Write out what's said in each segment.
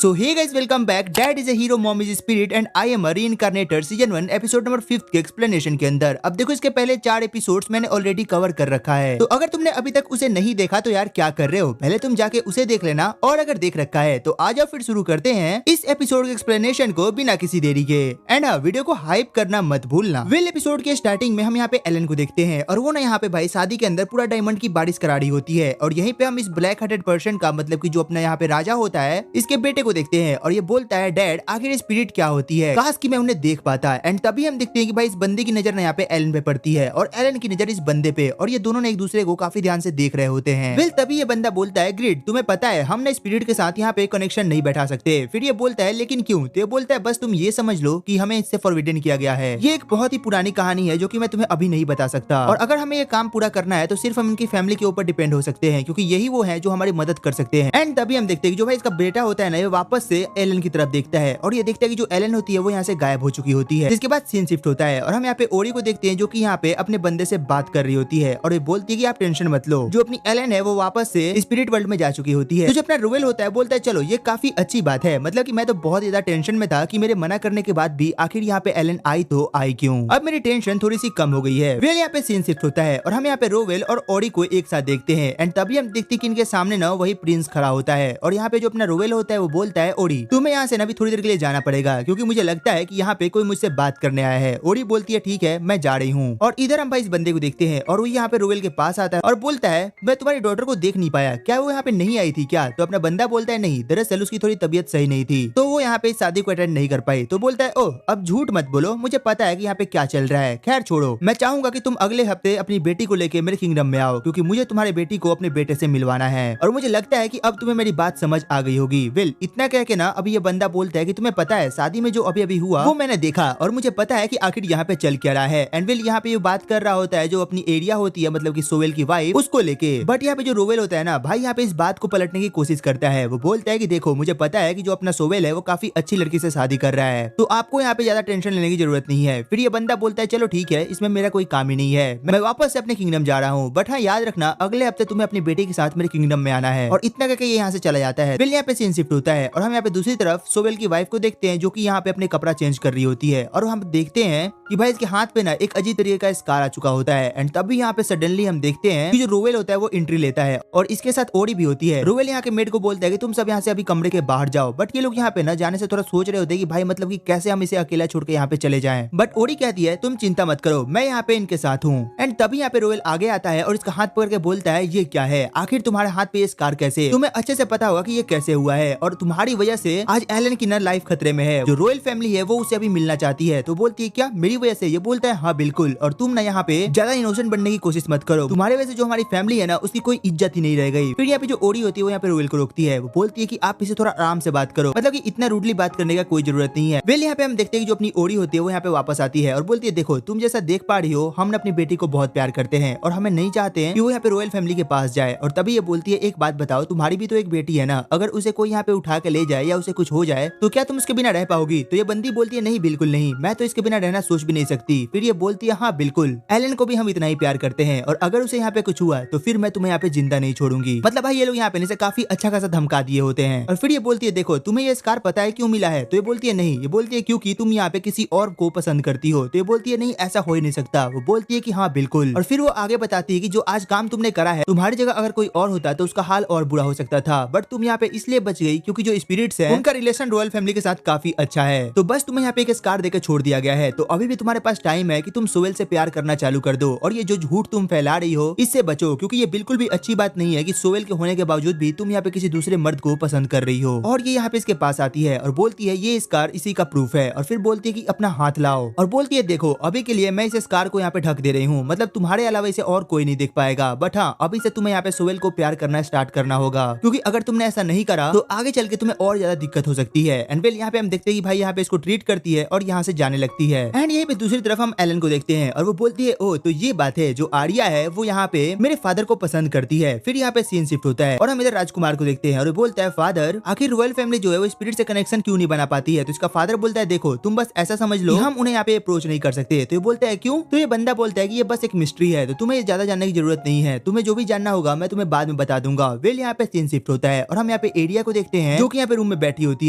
So hey guys, welcome back. Dad is a hero, mom is spirit and I am a reincarnator season 1 episode number 5 के explanation के अंदर। अब देखो, इसके पहले 4 एपिसोड्स मैंने ऑलरेडी कवर कर रखा है, तो अगर तुमने अभी तक उसे नहीं देखा तो यार क्या कर रहे हो, पहले तुम जाके उसे देख लेना। और अगर देख रखा है तो आ जाओ फिर शुरू करते हैं इस एपिसोड के एक्सप्लेनेशन को बिना किसी देरी के। एंड हाँ, वीडियो को हाइप करना मत भूलना। वेल, एपिसोड के स्टार्टिंग में हम यहाँ पे एलन को देखते हैं और वो ना यहाँ पे भाई शादी के अंदर पूरा डायमंड की बारिश करा रही होती है। और यहीं पे हम इस ब्लैक हार्टेड पर्सन का, मतलब कि जो अपना यहाँ पे राजा होता है, इसके बेटे को देखते हैं और ये बोलता है, डैड आखिर स्पिरिट क्या होती है, काश कि मैं उन्हें देख पाता। एंड तभी हम देखते हैं कि भाई इस बंदे की नजर ना यहाँ पे एलन पे पड़ती है और एलन की नजर इस बंदे पे, और ये दोनों ने एक दूसरे को काफी ध्यान से देख रहे होते हैं। वेल, तभी ये बंदा बोलता है, ग्रिड तुम्हें पता है हम ना स्पिरिट के साथ यहाँ पे कनेक्शन नहीं बैठा सकते। फिर ये बोलता है, लेकिन क्यों? तो ये बोलता है, बस तुम ये समझ लो कि हमें इससे फॉरबिडन किया गया है। ये एक बहुत ही पुरानी कहानी है जो कि मैं तुम्हें अभी नहीं बता सकता, और अगर हमें ये काम पूरा करना है तो सिर्फ हम इनकी फैमिली के ऊपर डिपेंड हो सकते हैं, क्योंकि यही वो है जो हमारी मदद कर सकते हैं। एंड तभी हम देखते हैं कि जो भाई इसका बेटा होता है ना, ये वापस से एलन की तरफ देखता है और ये देखता है कि जो एलन होती है वो यहाँ से गायब हो चुकी होती है। जिसके बाद सीन शिफ्ट होता है और हम यहाँ पे ओरी को देखते हैं जो कि यहाँ पे अपने बंदे से बात कर रही होती है और ये बोलती है कि आप टेंशन मत लो, जो अपनी एलन है वो वापस से स्पिरिट वर्ल्ड में जा चुकी होती है। तो जो अपना रोवेल होता है बोलता है, चलो ये काफी अच्छी बात है, मतलब कि मैं तो बहुत ज्यादा टेंशन में था कि मेरे मना करने के बाद भी आखिर यहाँ पे एलन आई तो आई क्यों। अब मेरी टेंशन थोड़ी सी कम हो गई है। वेल, यहाँ पे सीन शिफ्ट होता है और हम यहाँ पे रोवेल और ओरी को एक साथ देखते हैं। एंड तभी हम देखते हैं कि इनके सामने ना वही प्रिंस खड़ा होता है और यहाँ पे जो अपना रोवेल होता है वो बोलता है, ओरी तुम्हें यहाँ से ना भी थोड़ी देर के लिए जाना पड़ेगा, क्योंकि मुझे लगता है कि यहाँ पे कोई मुझसे बात करने आया है। ओरी बोलती है, ठीक है मैं जा रही हूँ। और इधर हम भाई इस बंदे को देखते हैं और वो यहाँ पे रोवेल के पास आता है और बोलता है, मैं तुम्हारी डॉटर को देख नहीं पाया, क्या वो यहाँ पे नहीं आई थी क्या? तो अपना बंदा बोलता है, नहीं, दरअसल उसकी थोड़ी तबीयत सही नहीं थी तो वो यहाँ पे इस शादी को अटेंड नहीं कर पाई। तो बोलता है, ओह अब झूठ मत बोलो, मुझे पता है कि यहाँ पे क्या चल रहा है। खैर छोड़ो, मैं चाहूंगा कि तुम अगले हफ्ते अपनी बेटी को लेके मेरे किंगडम में आओ, क्योंकि मुझे तुम्हारी बेटी को अपने बेटे से मिलवाना है और मुझे लगता है कि अब तुम्हें मेरी बात समझ आ गई होगी। वेल, इतना कह के ना अभी ये बंदा बोलता है कि तुम्हें पता है शादी में जो अभी अभी हुआ वो मैंने देखा और मुझे पता है कि आखिर यहाँ पे चल क्या रहा है। एंड वेल, यहाँ पे ये बात कर रहा होता है जो अपनी एरिया होती है, मतलब कि सोवेल की वाइफ, उसको लेके। बट यहाँ पे जो रोवेल होता है ना भाई, यहाँ पे इस बात को पलटने की कोशिश करता है। वो बोलता है कि देखो मुझे पता है कि जो अपना सोवेल है वो काफी अच्छी लड़की से शादी कर रहा है, तो आपको यहाँ पे ज्यादा टेंशन लेने की जरूरत नहीं है। फिर ये बंदा बोलता है, चलो ठीक है, इसमें मेरा कोई काम ही नहीं है, मैं वापस से अपने किंगडम जा रहा हूँ, बट हाँ याद रखना अगले हफ्ते तुम्हें अपनी बेटी के साथ मेरे किंगडम में आना है। और इतना करके ये यहाँ से चला जाता है। फिर यहाँ पे सीन शिफ्ट होता है और हम यहाँ पे दूसरी तरफ सोवेल की वाइफ को देखते हैं जो कि यहाँ पे अपने कपड़ा चेंज कर रही होती है और हम देखते हैं कि भाई इसके हाथ पे ना एक अजीब तरीके का स्कार आ चुका होता है। एंड तभी यहाँ पे सडनली हम देखते हैं कि जो रोवेल होता है वो एंट्री लेता है और इसके साथ ओरी भी होती है। रोवेल यहाँ के मेड को बोलता है कि तुम सब यहाँ से अभी कमरे के बाहर जाओ, बट ये लोग यहाँ पे ना जाने से थोड़ा सोच रहे होते हैं कि भाई मतलब कि कैसे हम इसे अकेला छोड़ के यहाँ पे चले जाएं। बट ओरी कहती है, तुम चिंता मत करो, मैं यहाँ पे इनके साथ हूँ। एंड तभी यहाँ पे रोवेल आगे आता है और इसका हाथ पकड़ के बोलता है, ये क्या है, आखिर तुम्हारे हाथ पे ये स्कार कैसे? तुम्हें अच्छे से पता होगा कि ये कैसे हुआ है और तुम्हारी वजह से आज एलन की ना लाइफ खतरे में है। जो रॉयल फैमिली है वो उसे अभी मिलना चाहती है। तो बोलती है, क्या मेरी वजह से? ये बोलता है, हाँ बिल्कुल, और तुम ना यहाँ पे ज्यादा इनोसेंट बनने की कोशिश मत करो, तुम्हारे वजह से जो हमारी फैमिली है ना उसकी कोई इज्जत ही नहीं रह गई। फिर यहाँ पे जो ओरी होती है वो यहाँ पे रोवेल को रोकती है। वो बोलती है कि आप इसे थोड़ा आराम से बात करो, मतलब कि इतना रूडली बात करने का कोई जरूरत नहीं है। वेल, यहाँ पे हम देखते हैं कि जो अपनी ओरी होती है वो यहाँ पे वापस आती है और बोलती है, देखो तुम जैसा देख पा रही हो, हम अपनी बेटी को बहुत प्यार करते हैं और हमें नहीं चाहते हैं कि वो यहाँ पे रॉयल फैमिली के पास जाए। और तभी ये बोलती है, एक बात बताओ, तुम्हारी भी तो एक बेटी है ना, अगर उसे कोई यहाँ पे उठा के ले जाए या उसे कुछ हो जाए तो क्या तुम उसके बिना रह पाओगी? तो ये बंदी बोलती है, नहीं बिल्कुल नहीं, मैं तो इसके बिना रहना सोच भी नहीं सकती। फिर ये बोलती है, हाँ बिल्कुल, एलन को भी हम इतना ही प्यार करते हैं और अगर उसे यहाँ पे कुछ हुआ तो फिर मैं तुम्हें यहाँ पे जिंदा नहीं छोड़ूंगी। मतलब भाई ये लोग यहाँ पे इसे काफी अच्छा खासा धमका दिए होते हैं। और फिर ये बोलती है, देखो तुम्हें ये स्कार पता है क्यों मिला है? तो ये बोलती है, नहीं। ये बोलती है, क्योंकि तुम यहाँ पे किसी और को पसंद करती हो। तो ये बोलती है, नहीं ऐसा हो ही नहीं सकता। वो बोलती है कि हाँ बिल्कुल। और फिर वो आगे बताती है कि जो आज काम तुमने करा है, तुम्हारी जगह अगर कोई और होता तो उसका हाल और बुरा हो सकता था, बट तुम यहाँ पे इसलिए बच गई क्योंकि जो स्पिरिट्स हैं उनका रिलेशन रॉयल फैमिली के साथ काफी अच्छा है, तो बस तुम्हें यहाँ पे एक स्कार देकर छोड़ दिया गया है। तो अभी भी तुम्हारे पास टाइम है कि तुम सोवेल से प्यार करना चालू कर दो और ये जो झूठ तुम फैला रही हो इससे बचो, क्योंकि ये बिल्कुल भी अच्छी बात नहीं है कि सोवेल के होने के बावजूद भी तुम यहाँ पे किसी दूसरे मर्द को पसंद कर रही हो। और ये यहाँ पे इसके पास आती है और बोलती है, ये स्कार इसी का प्रूफ है। और फिर बोलती है कि अपना हाथ लाओ और बोलती है, देखो अभी के लिए मैं इस स्कार को यहाँ पे ढक दे रही हूँ, मतलब तुम्हारे अलावा इसे और कोई नहीं देख पाएगा, बट हाँ अभी से तुम्हें यहाँ पे सोवेल को प्यार करना स्टार्ट करना होगा, क्योंकि अगर तुमने ऐसा नहीं करा तो आगे चल के तुम्हें और ज्यादा दिक्कत हो सकती है। एंड वेल, यहाँ पे हम देखते हैं कि भाई यहाँ पे इसको ट्रीट करती है और यहाँ से जाने लगती है। एंड यहीं पे दूसरी तरफ हम एलन को देखते हैं और वो बोलती है, ओ तो ये बात है, जो आर्या है वो यहाँ पे मेरे फादर को पसंद करती है। फिर यहाँ पे सीन शिफ्ट होता है और हम इधर राजकुमार को देखते हैं और वो बोलता है, फादर आखिर रॉयल फैमिली जो है वो स्पिरिट से कनेक्शन क्यों नहीं बना पाती है? तो इसका फादर बोलता है, देखो तुम बस ऐसा समझ लो हम उन्हें यहाँ पे अप्रोच नहीं कर सकते। तो ये बोलता है, क्यों? तो ये बंदा बोलता है कि ये बस एक मिस्ट्री है, तो तुम्हें ज्यादा जानने की जरूरत नहीं है, तुम्हें जो भी जानना होगा मैं तुम्हें बाद में बता दूंगा। वेल, यहाँ पे सीन शिफ्ट होता है और हम यहाँ पे एरिया को देखते हैं जो कि यहाँ पे रूम में बैठी होती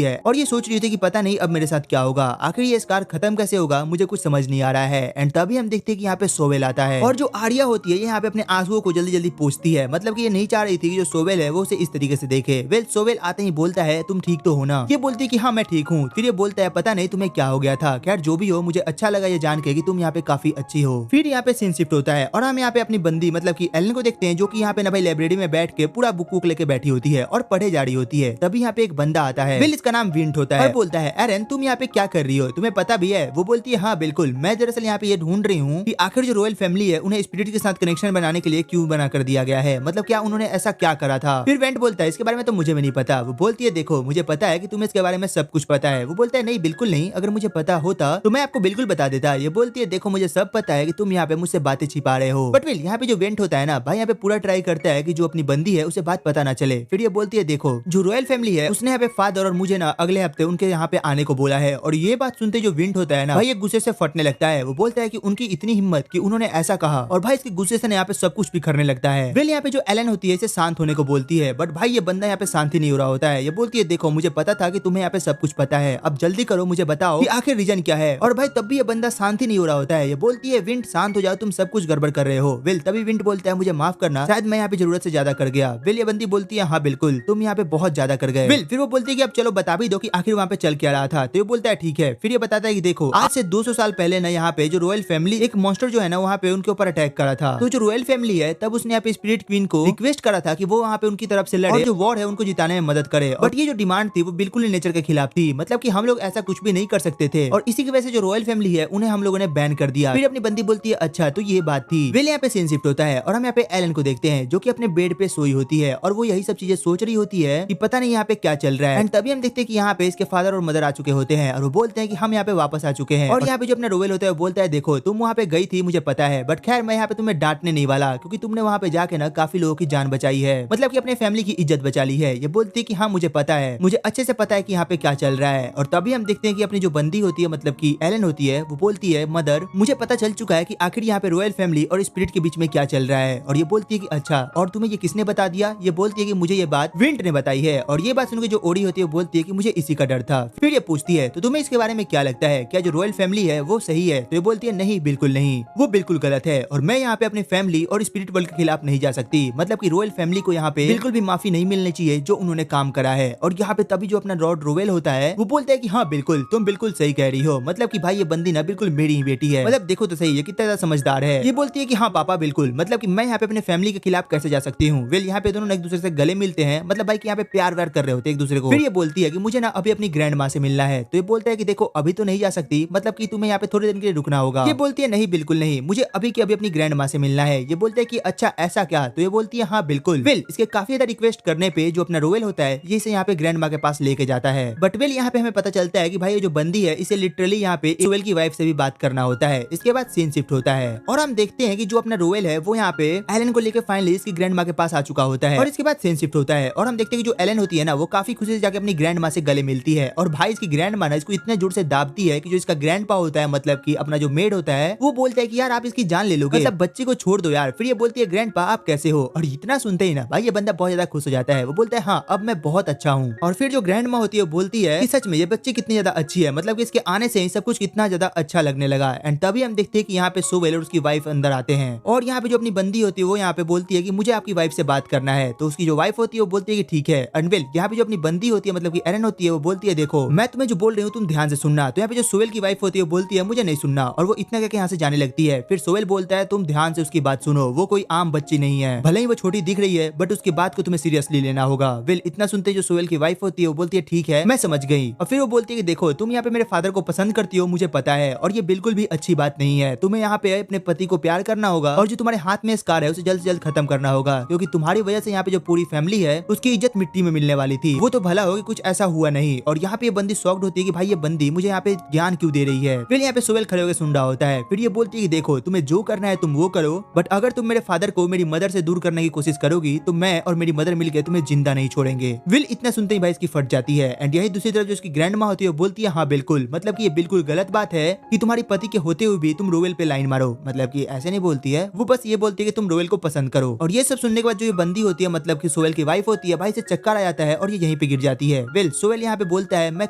है और ये सोच रही होती है कि पता नहीं अब मेरे साथ क्या होगा, आखिर ये स्कार खत्म कैसे होगा, मुझे कुछ समझ नहीं आ रहा है। एंड तभी हम देखते हैं कि यहाँ पे सोवेल आता है और जो आर्या होती है यहाँ पे अपने आंसुओं को जल्दी जल्दी पोंछती है, मतलब कि ये नहीं चाह रही थी कि जो सोवेल है वो उसे इस तरीके से देखे। वेल सोवेल आते ही बोलता है तुम ठीक तो हो ना? ये बोलती है कि हाँ मैं ठीक हूँ। फिर ये बोलता है पता नहीं तुम्हें क्या हो गया था, खैर जो भी हो मुझे अच्छा लगा ये जान के कि तुम यहाँ पे काफी अच्छी हो। फिर यहाँ पे सीन शिफ्ट होता है और हम यहाँ पे अपनी बंदी मतलब कि एलन को देखते हैं जो कि यहाँ पे ना भाई लाइब्रेरी में बैठ के पूरा बुक वुक लेके बैठी होती है और पढ़े जा रही होती है। तभी यहाँ पे एक बंदा आता है, विल इसका नाम विंट होता है और बोलता है एरन तुम यहाँ पे क्या कर रही हो, तुम्हें पता भी है? वो बोलती है हाँ बिल्कुल, मैं दरअसल यहाँ पे ये ढूंढ रही हूँ कि आखिर जो रॉयल फैमिली है उन्हें स्पिरिट के साथ कनेक्शन बनाने के लिए क्यों बना कर दिया गया है, मतलब क्या उन्होंने ऐसा क्या करा था। फिर वेंट बोलता है इसके बारे में तो मुझे भी नहीं पता। वो बोलती है देखो मुझे पता है कि तुम्हें इसके बारे में सब कुछ पता है। वो बोलता है नहीं बिल्कुल नहीं, अगर मुझे पता होता तो मैं आपको बिल्कुल बता देता। ये बोलती है देखो मुझे सब पता है कि तुम यहाँ पे मुझसे बातें छिपा रहे हो। बट विल यहाँ पे जो वेंट होता है ना भाई यहाँ पे पूरा ट्राई करता है कि जो अपनी बंदी है उसे बात पता ना चले। फिर ये बोलती है देखो जो रॉयल फैमिली है उसने यहाँ पे फादर और मुझे ना अगले हफ्ते उनके यहाँ पे आने को बोला है। और ये बात सुनते जो विंट होता है ना भाई ये गुस्से से फटने लगता है। वो बोलता है कि उनकी इतनी हिम्मत कि उन्होंने ऐसा कहा और भाई इसके गुस्से से यहाँ पे सब कुछ बिखरने लगता है। विल यहाँ पे जो एलन होती है इसे शांत होने को बोलती है बट भाई ये बंदा यहाँ पे शांति नहीं हो रहा होता है। ये बोलती है देखो मुझे पता था कि तुम्हें यहाँ पे सब कुछ पता है, अब जल्दी करो मुझे बताओ कि आखिर रीजन क्या है। और भाई तब भी ये बंदा शांति नहीं हो रहा होता है। ये बोलती है विंट शांत हो जाओ, तुम सब कुछ गड़बड़ कर रहे हो। विल तभी विंट बोलता है मुझे माफ करना, शायद मैं यहाँ पे जरूरत से ज्यादा कर गया। विल ये बंदी बोलती है हाँ बिल्कुल तुम यहाँ पे बहुत ज्यादा कर गए। विल फिर वो बोलती है कि अब चलो बता भी दो कि आखिर वहाँ पे चल क्या रहा था। तो ये बोलता है ठीक है। फिर ये बताता है कि देखो आज से 200 साल पहले ना यहाँ पे जो रॉयल फैमिली एक मॉन्स्टर जो है ना वहाँ पे उनके ऊपर अटैक करा था। तो जो रॉयल फैमिली है तब उसने यहाँ पे स्पिरिट क्वीन को रिक्वेस्ट करा था कि वो वहाँ पे उनकी तरफ से लड़े और जो वॉर है उनको जिताने में मदद करे। बट ये जो डिमांड थी वो बिल्कुल ही नेचर के खिलाफ थी, मतलब कि हम लोग ऐसा कुछ भी नहीं कर सकते थे और इसी की वजह से जो रॉयल फैमिली है उन्हें हम लोगों ने बैन कर दिया। फिर अपनी बंदी बोलती है अच्छा तो ये बात थी। विल यहाँ पे सीन शिफ्ट होता है और हम यहाँ पे एलन को देखते हैं जो कि अपने बेड पे सोई होती है और वो यही सब चीजें सोच रही होती है कि पता नहीं यहाँ पे क्या चल रहा है। एंड तभी हम देखते हैं कि यहाँ पे इसके फादर और मदर आ चुके होते हैं और वो बोलते हैं कि हम यहाँ पे वापस आ चुके हैं। और यहाँ पे जो अपना रोवेल होता है वो बोलता है देखो तुम वहाँ पे गई थी मुझे पता है, बट खैर मैं यहाँ पे तुम्हें डांटने नहीं वाला क्योंकि तुमने वहाँ पे जाके ना काफी लोगों की जान बचाई है, मतलब कि अपने फैमिली की इज्जत बचा ली है। ये बोलती है कि हाँ मुझे पता है, मुझे अच्छे से पता है कि यहाँ पे क्या चल रहा है। और तभी हम देखते हैं कि अपनी जो बंदी होती है मतलब कि एलन होती है वो बोलती है मदर मुझे पता चल चुका है कि आखिर यहाँ पे रॉयल फैमिली और स्पिरिट के बीच में क्या चल रहा है। और ये बोलती है कि अच्छा और तुम्हें ये किसने बता दिया? ये बोलती है कि मुझे ये बात विंट ने बताई है। और ये बात सुनकर जो ओडी होती है वो बोलती है कि मुझे इसी का डर था। फिर ये पूछती है तो तुम्हें इसके बारे में क्या लगता है, क्या जो रॉयल फैमिली है वो सही है? तो ये बोलती है नहीं बिल्कुल नहीं, वो बिल्कुल गलत है और मैं यहाँ पे अपने फैमिली और स्पिरिट वर्ल्ड के खिलाफ नहीं जा सकती, मतलब कि रॉयल फैमिली को यहाँ पे बिल्कुल भी माफी नहीं मिलनी चाहिए जो उन्होंने काम करा है। और यहाँ पे तभी जो अपना लॉर्ड रोवेल होता है वो बोलता है कि हाँ बिल्कुल तुम बिल्कुल सही कह रही हो, मतलब कि भाई ये बंदी ना बिल्कुल मेरी ही बेटी है, मतलब देखो तो सही है कितना ज्यादा समझदार है। ये बोलती है कि हाँ पापा बिल्कुल, मतलब कि मैं यहाँ पे अपने फैमिली के खिलाफ कैसे जा सकती हूँ। वेल यहाँ पे दोनों एक दूसरे से गले मिलते हैं, मतलब भाई कि यहाँ पे प्यार व्यार कर रहे होते एक दूसरे को। फिर ये बोलती है कि मुझे ना अभी अपनी ग्रैंड माँ से मिलना है। तो ये बोलता है कि देखो अभी तो नहीं जा सकती, मतलब कि तुम्हें यहाँ पे थोड़े दिन के लिए रुकना होगा। ये बोलती है नहीं बिल्कुल नहीं, मुझे अभी की अभी अपनी ग्रैंड माँ से मिलना है। ये बोलते है कि अच्छा ऐसा क्या? तो ये बोलती है हाँ बिल्कुल। वेल इसके काफी ज्यादा रिक्वेस्ट करने पे जो अपना रोवेल होता है ये इसे यहाँ पे ग्रैंड माँ के पास लेके जाता है। बट वेल यहाँ पे हमें पता चलता है कि भाई ये जो बंदी है इसे लिटरली यहाँ पे रोवेल की वाइफ से भी बात करना होता है। इसके बाद सीन शिफ्ट होता है और हम देखते हैं कि जो अपना रोवेल है वो यहाँ पे एलन को लेकर फाइनली इसकी ग्रैंड माँ के पास आ चुका होता है। और इसके बाद सीन शिफ्ट होता है और हम देखते हैं कि जो एलन होती है ना वो काफी खुशी से जाके अपनी ग्रैंड माँ से गले मिलती है। और भाई इसकी ग्रैंड माँ ना इसको इतने जोर से दाबती है कि जो इसका ग्रैंड पा होता है मतलब कि अपना जो मेड होता है वो बोलता है कि यार आप इसकी जान ले लोगे, मतलब बच्चे को छोड़ दो यार। फिर ये बोलती है ग्रैंड पा आप कैसे हो? और इतना सुनते ही ना भाई ये बंदा बहुत ज्यादा खुश हो जाता है। वो बोलता है हाँ अब मैं बहुत अच्छा हूँ। और फिर जो ग्रैंड माँ होती है बोलती है कि सच में ये बच्ची कितनी ज्यादा अच्छी है, मतलब कि इसके आने से ही सब कुछ कितना ज्यादा अच्छा लगने लगा। एंड तभी हम देखते हैं कि यहाँ पे सोवेल और उसकी वाइफ अंदर आते हैं और यहाँ पे जो अपनी बंदी होती है वो यहाँ पे बोलती है कि मुझे आपकी वाइफ से बात करना है। तो उसकी जो वाइफ होती है वो बोलती है कि ठीक है। एंड वेल यहाँ पे जो अपनी बंदी होती है मतलब कि एरन होती है वो बोलती है देखो मैं तुम्हें जो बोल रही हूँ तुम ध्यान से सुनना। तो यहाँ पे जो सोवेल की वाइफ होती है वो बोलती है मुझे नहीं सुनना और वो इतना कहकर यहाँ से जाने लगती है। फिर सोवेल बोलता है तुम ध्यान से उसकी बात सुनो, वो कोई आम बच्ची नहीं है, भले ही वो छोटी दिख रही है बट उसकी बात को तुम्हें सीरियसली लेना होगा। वेल इतना सुनते जो सोवेल की वाइफ होती है वो बोलती है ठीक है मैं समझ गई। और फिर वो बोलती है कि देखो तुम यहाँ पे मेरे फादर को पसंद करती हो मुझे पता है और ये बिल्कुल भी अच्छी बात नहीं है। तुम्हें यहाँ पे अपने पति को प्यार करना होगा और जो तुम्हारे हाथ में स्कार है उसे जल्द से जल्द खत्म करना होगा, क्योंकि तुम्हारी वजह से यहाँ पे जो पूरी फैमिली है उसकी इज्जत मिट्टी में मिलने वाली थी। वो तो भला हो कि कुछ ऐसा हुआ नहीं। और यहाँ पे ये बंदी शॉक्ड होती है कि भाई ये बंदी मुझे यहाँ पे ज्ञान क्यों दे रही है। फिर यहाँ पे सोवेल खड़े होकर सुन रहा होता है। फिर ये बोलती है कि देखो तुम्हें जो करना है तुम वो करो, बट अगर तुम मेरे फादर को मेरी मदर से दूर करने की कोशिश करोगी तो मैं और मेरी मदर मिलकर तुम्हें जिंदा नहीं छोड़ेंगे। विल इतना सुनते ही भाई इसकी फट जाती है। एंड यही दूसरी तरफ जो उसकी ग्रैंड माँ होती है वो बोलती है हाँ बिल्कुल, मतलब कि ये बिल्कुल गलत बात है कि तुम्हारी पति के होते हुए भी तुम रोवेल पे लाइन मारो, मतलब कि ऐसे नहीं बोलती है वो, बस ये बोलती है कि तुम रोवेल को पसंद करो। और ये सब सुनने के बाद जो ये बंदी होती है मतलब कि सोवेल की वाइफ होती है भाई से चक्कर आ जाता है और ये यहीं पे गिर जाती है। वेल सोहेल यहाँ पे बोलता है मैं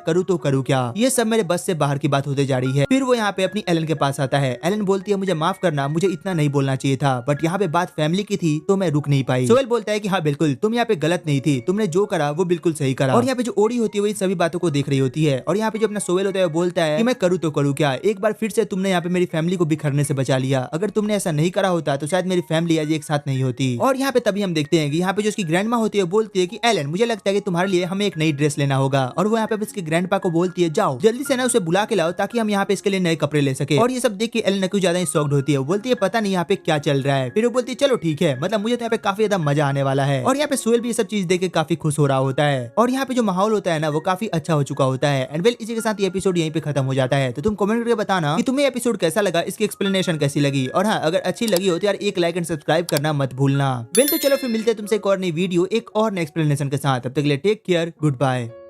करूँ तो करूँ क्या, ये सब मेरे बस से बाहर की बात होते जा रही है। फिर वो यहाँ पे अपनी एलन के पास आता है। एलन बोलती है मुझे माफ करना, मुझे इतना नहीं बोलना चाहिए था, बट यहाँ पे बात फैमिली की थी तो मैं रुक नहीं पाई। सोहेल बोलता है कि हाँ बिल्कुल तुम यहाँ पे गलत नहीं थी, तुमने जो करा वो बिल्कुल सही करा। और यहाँ पे जो ओडी होती है वो इन सभी बातों को देख रही होती है। और यहाँ पे जो अपना सोहेल होता है वो बोलता है कि मैं करूँ तो करूँ क्या, एक बार फिर से तुमने यहाँ पे मेरी फैमिली को बिखरने से बचा लिया, अगर तुमने ऐसा नहीं करा होता तो शायद मेरी फैमिली आज एक साथ नहीं होती। और यहाँ पे तभी हम देखते हैं कि यहाँ पे जो उसकी ग्रैंड माँ होती है बोलती है कि एलन मुझे लगता है कि तुम्हारे लिए हमें एक नई ड्रेस लेना होगा। और वो यहाँ पे इसके ग्रैंडपा को बोलती है जाओ जल्दी से ना उसे बुला के लाओ ताकि हम यहाँ पे इसके लिए नए कपड़े ले सके। और ये सब देख के एलन कुछ ज्यादा ही शॉक्ड होती है, वो बोलती है पता नहीं यहाँ पे क्या चल रहा है। फिर वो बोलती है चलो ठीक है, मतलब मुझे तो यहाँ पे काफी ज्यादा मजा आने वाला है। और यहाँ पे सोहेल भी ये सब चीज देख के काफी खुश हो रहा होता है। और यहाँ पे जो माहौल होता है ना वो काफी अच्छा हो चुका होता है। एंड वेल इसी के साथ ये एपिसोड यहीं पे खत्म हो जाता है। तो तुम कमेंट करके बताना कि तुम्हें एपिसोड कैसा लगा, इसकी एक्सप्लेनेशन कैसी लगी। और हाँ अगर अच्छी लगी हो तो यार एक लाइक एंड सब्सक्राइब करना मत भूलना। वेल तो चलो फिर मिलते हैं तुमसे एक और नई वीडियो एक और नई एक्सप्लेनेशन के साथ। तब तक के लिए टेक केयर, गुड बाय।